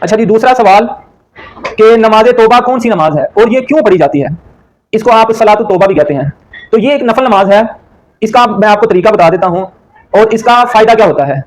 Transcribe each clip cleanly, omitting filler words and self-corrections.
अच्छा जी, दूसरा सवाल कि नमाज तौबा कौन सी नमाज है और ये क्यों पढ़ी जाती है? इसको आप सलातुत तौबा भी कहते हैं। तो ये एक नफल नमाज है। इसका मैं आपको तरीका बता देता हूं और इसका फायदा क्या होता है।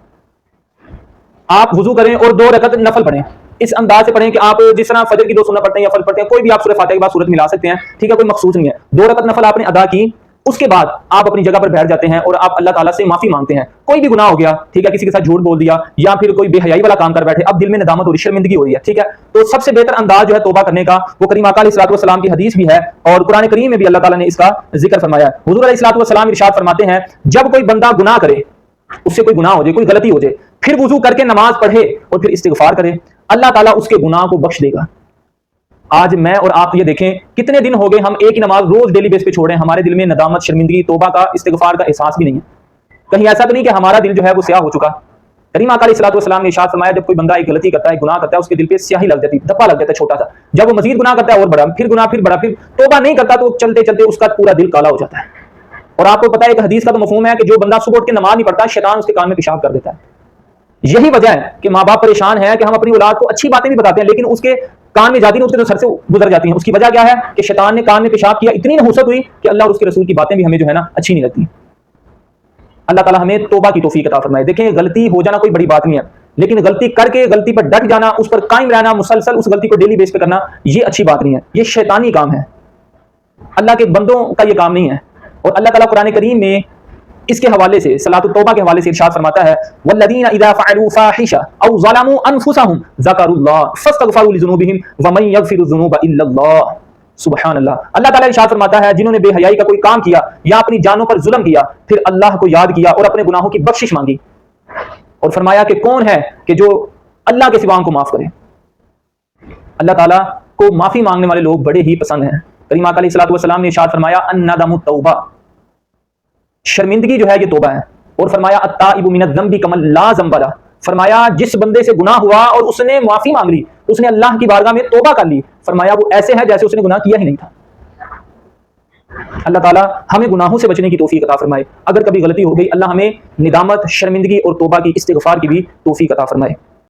आप वुजू करें और 2 रकत नफल पढ़ें। इस अंदाज से पढ़ें कि आप जिस तरह फजर की 2 सुन्नत पढ़ते हैं या फर्ज पढ़ते हैं, कोई भी आप सूरह फातिहा के बाद सूरत मिला सकते हैं, ठीक है, कोई मखसूस नहीं है। 2 रकत नफल आपने अदा की, उसके बाद आप अपनी जगह पर बैठ जाते हैं और आप अल्लाह ताला से माफी मांगते हैं। कोई भी गुनाह हो गया, ठीक है, किसी के साथ झूठ बोल दिया या फिर कोई बेहयाई वाला काम कर बैठे, अब दिल में नदामत हो रही, शर्मिंदगी हो रही है, ठीक है, तो सबसे बेहतर अंदाज जो है तौबा करने का वो करीम आका अलैहिस्सलातु वस्सलाम की हदीस भी है और कुरान करीम में भी अल्लाह ताला ने इसका जिक्र फरमाया है। हुजूर अलैहिस्सलातु वस्सलाम इरशाद फरमाते हैं, जब कोई बंदा गुनाह करे, उससे कोई गुनाह हो जाए, कोई गलती हो जाए, फिर वुजू करके नमाज पढ़े और फिर इस्तिगफार करे, अल्लाह ताला उसके गुनाह को बख्श देगा। आज मैं और आप ये देखें कितने दिन हो गए हम एक ही नमाज रोज डेली बेस पे छोड़ रहे हैं, हमारे दिल में नदामत, शर्मिंदगी, तौबा का, इस्तिगफार का एहसास भी नहीं है। कहीं ऐसा तो नहीं कि हमारा दिल जो है वो स्याह हो चुका। करीम आका अलैहिस्सलातु वस्सलाम ने इरशाद फरमाया, जब कोई बंदा एक गलती करता है, गुनाह करता है, उसके दिल पे स्याही लग जाती है, धब्बा लग जाता है छोटा सा। जब वो मजीद गुनाह करता है और बड़ा, फिर गुनाह, फिर बड़ा, फिर तौबा नहीं करता तो चलते चलते उसका पूरा दिल काला हो जाता है। और आपको पता है एक हदीस का तो मफहूम है कि जो बंदा सुबह उठ के नमाज नहीं पढ़ता, शैतान उसके कान में पेशाब कर देता है। यही वजह है कि माँ बाप परेशान है कि हम अपनी औलाद को अच्छी बातें भी बताते हैं लेकिन उसके कान में जाती नहीं, उसके तो सर से गुजर जाती हैं। उसकी वजह क्या है कि शैतान ने कान में पेशाब किया, इतनी नहुसत हुई कि अल्लाह और उसके रसूल की बातें भी हमें जो है ना अच्छी नहीं लगती। अल्लाह ताला हमें तौबा की तौफीक अता फरमाए। देखें, गलती हो जाना कोई बड़ी बात नहीं है, लेकिन गलती करके गलती पर डट जाना, उस पर कायम रहना, मुसलसल उस गलती को डेली बेस पे करना, ये अच्छी बात नहीं है, ये शैतानी काम है, अल्लाह के बंदों का ये काम नहीं है। और अल्लाह ताला कुरान करीम में इसके हवाले से, सलातुत तौबा के हवाले से इरशाद फरमाता है, वल्लदीना इज़ा फ़अलू फ़ाहिशा औ ज़लमू अनफुसहुम ज़करुल्लाह फ़स्तग़फ़रू लिज़ुनूबिहिम व मन यग़फ़िरुज़्ज़ुनूबा इल्लल्लाह। सुभान अल्लाह। अल्लाह ताला इरशाद फरमाता है, जिन्होंने बेहयाई का कोई काम किया या अपनी जानों पर जुल्म किया, फिर अल्लाह को याद किया और अपने गुनाहों की बख्शिश मांगी, और फरमाया कि कौन है कि जो अल्लाह के सिवा को माफ करे। अल्लाह ताला को माफी मांगने वाले लोग बड़े ही पसंद हैं। करीम आका अलैहिस्सलातु वस्सलाम ने इरशाद फरमाया, अन्नदमु तौबा, शर्मिंदगी जो है ये तौबा है। और फरमाया, अत्ताइबु मिनज़्ज़ंबि कमन ला ज़ंब लह, फरमाया जिस बंदे से गुनाह हुआ और उसने माफी मांग ली, उसने अल्लाह की बारगाह में तौबा कर ली, फरमाया वो ऐसे है जैसे उसने गुनाह किया ही नहीं था। अल्लाह ताला हमें गुनाहों से बचने की तौफीक अता फरमाए। अगर कभी गलती हो गई, अल्लाह हमें निदामत, शर्मिंदगी और तौबा की, इस्तिगफार की भी तौफीक अता फरमाए।